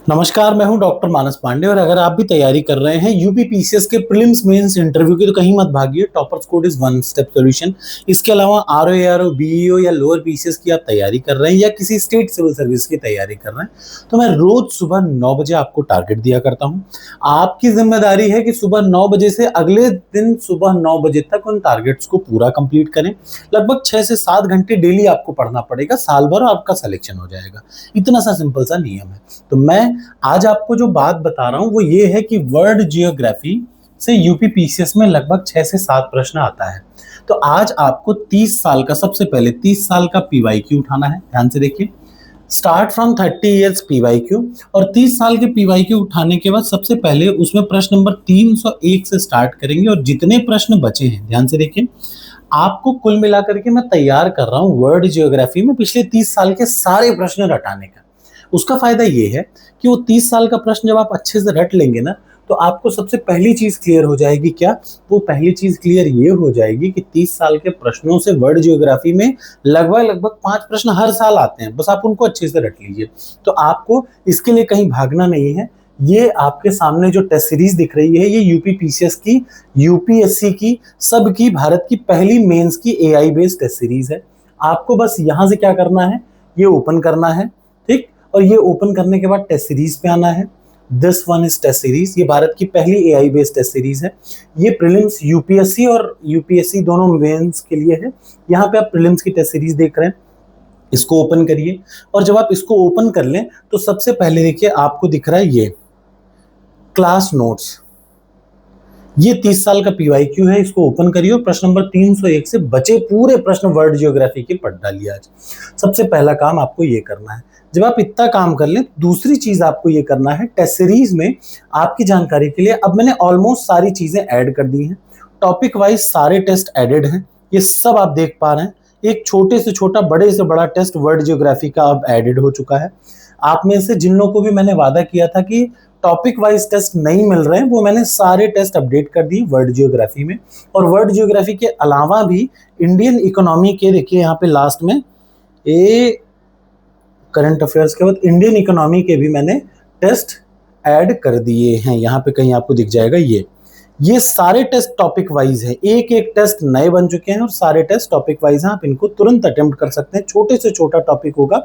नमस्कार, मैं हूं डॉक्टर मानस पांडे और अगर आप भी तैयारी कर रहे हैं यूपी पीसीएस के प्रीलिम्स मेंस इंटरव्यू की तो कहीं मत भागिए। Toppers code is one step solution. इसके अलावा आरओ एआरओ बीईओ या लोअर पीसीएस की आप तैयारी कर रहे हैं या किसी स्टेट सिविल सर्विस की तैयारी कर रहे हैं तो मैं रोज सुबह 9 बजे आपको टारगेट दिया करता हूं। आपकी जिम्मेदारी है कि सुबह 9 बजे से अगले दिन सुबह 9 बजे तक उन टारगेट्स को पूरा कंप्लीट करें। लगभग 6 से 7 घंटे डेली आपको पढ़ना पड़ेगा, साल भर आपका सिलेक्शन हो जाएगा। इतना सा सिंपल सा नियम है। तो मैं आज आपको जो बात बता रहा हूं वो ये है कि वर्ल्ड जियोग्राफी से यूपी पीसीएस में लगभग 6 से 7 प्रश्न आता है। तो आज आपको 30 साल का, सबसे पहले 30 साल का पीवाईक्यू उठाना है। ध्यान से देखिए, स्टार्ट फ्रॉम 30 इयर्स पीवाईक्यू। और 30 साल के पीवाईक्यू उठाने के बाद सबसे पहले उसमें प्रश्न नंबर 301 से स्टार्ट करेंगे और जितने प्रश्न बचे हैं, ध्यान से देखिए, आपको कुल मिलाकर के मैं तैयार कर रहा हूं वर्ल्ड जियोग्राफी में पिछले 30 साल के सारे प्रश्न रटाने का। उसका फायदा ये है कि वो 30 साल का प्रश्न जब आप अच्छे से रट लेंगे ना, तो आपको सबसे पहली चीज क्लियर हो जाएगी। क्या? वो पहली चीज क्लियर ये हो जाएगी कि 30 साल के प्रश्नों से वर्ल्ड जियोग्राफी में लगभग 5 प्रश्न हर साल आते हैं। बस आप उनको अच्छे से रट लीजिए। तो आपको इसके लिए कहीं भागना नहीं है। ये आपके सामने जो टेस्ट सीरीज दिख रही है, ये यूपी पीसीएस की, यूपीएससी की, सबकी, भारत की पहली मेंस की एआई बेस्ड टेस्ट सीरीज है। आपको बस यहां से क्या करना है, ये ओपन करना है, ठीक। और ये ओपन करने के बाद टेस्ट सीरीज पे आना है। This one is test series. ये भारत की पहली एआई बेस्ड टेस्ट सीरीज है। ये प्रीलिम्स यूपीएससी और यूपीएससी दोनों मेंस के लिए है। यहाँ पे आप प्रीलिम्स की टेस्ट सीरीज देख रहे हैं। इसको ओपन करिए और जब आप इसको ओपन कर लें तो सबसे पहले देखिए आपको दिख रहा है ये क्लास नोट्स। ये 30 साल का पीवाईक्यू है। इसको ओपन करिए और प्रश्न नंबर 301 से बचे पूरे प्रश्न वर्ल्ड जियोग्राफी के पढ़ डालिए आज। सबसे पहला काम आपको ये करना है। जब आप इतना काम कर लें, दूसरी चीज आपको ये करना है, टेस्ट सीरीज में आपकी जानकारी के लिए अब मैंने ऑलमोस्ट सारी चीजें ऐड कर दी हैं। टॉपिक वाइज सारे टेस्ट एडेड हैं, ये सब आप देख पा रहे हैं। एक छोटे से छोटा, बड़े से बड़ा टेस्ट वर्ल्ड जियोग्राफी का अब एडेड हो चुका है। आप में से जिन लोगों को भी मैंने वादा किया था कि टॉपिक वाइज टेस्ट नहीं मिल रहे हैं, वो मैंने सारे टेस्ट अपडेट कर दिए वर्ल्ड जियोग्राफी में। और वर्ल्ड जियोग्राफी के अलावा भी इंडियन इकोनॉमी के, देखिए यहाँ पे लास्ट में ए करंट अफेयर्स के बाद इंडियन इकोनॉमी के भी मैंने टेस्ट ऐड कर दिए हैं। यहाँ पे कहीं आपको दिख जाएगा ये सारे टेस्ट टॉपिक वाइज है। एक एक टेस्ट नए बन चुके हैं और सारे टेस्ट टॉपिक वाइज हैं। आप इनको तुरंत अटेम्प्ट कर सकते हैं। छोटे से छोटा टॉपिक होगा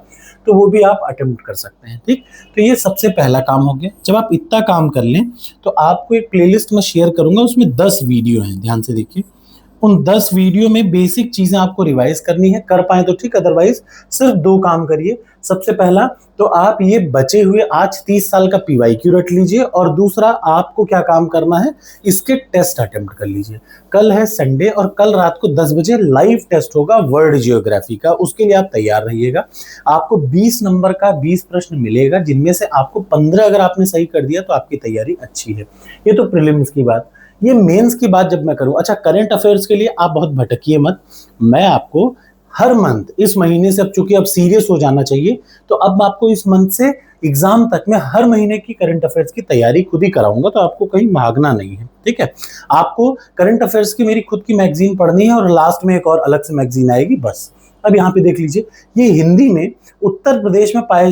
तो वो भी आप अटेम्प्ट कर सकते हैं, ठीक। तो ये सबसे पहला काम हो गया। जब आप इतना काम कर लें तो आपको एक प्लेलिस्ट में शेयर करूंगा, उसमें 10 वीडियो हैं। ध्यान से देखिए, उन 10 वीडियो में बेसिक चीजें आपको रिवाइज करनी है। कर पाए तो ठीक, अदरवाइज सिर्फ 2 काम करिए। सबसे पहला तो आप ये बचे हुए आज 30 साल का पीवाईक्यू रट लीजिए और दूसरा आपको क्या काम करना है, इसके टेस्ट अटेम्प्ट कर लीजिए। कल है संडे और कल रात को 10 बजे लाइव टेस्ट होगा वर्ल्ड जियोग्राफी का। उसके लिए आप तैयार रहिएगा। आपको 20 नंबर का 20 प्रश्न मिलेगा, जिनमें से आपको 15 अगर आपने सही कर दिया तो आपकी तैयारी अच्छी है। ये तो प्रीलिम्स की बात। ये मेंस की बात जब मैं करूं, अच्छा करंट अफेयर्स के लिए आप बहुत भटकिए मत। मैं आपको हर मंथ, इस महीने से अब चूंकि अब सीरियस हो जाना चाहिए, तो अब आपको इस मंथ से एग्जाम तक में हर महीने की करंट अफेयर्स की तैयारी खुद ही कराऊंगा। तो आपको कहीं भागना नहीं है, ठीक है। आपको करंट अफेयर्स की मेरी खुद की मैगजीन पढ़नी है और लास्ट में एक और अलग से मैगजीन आएगी, बस। अब यहाँ पे देख लीजिए, ये हिंदी में उत्तर प्रदेश में पाए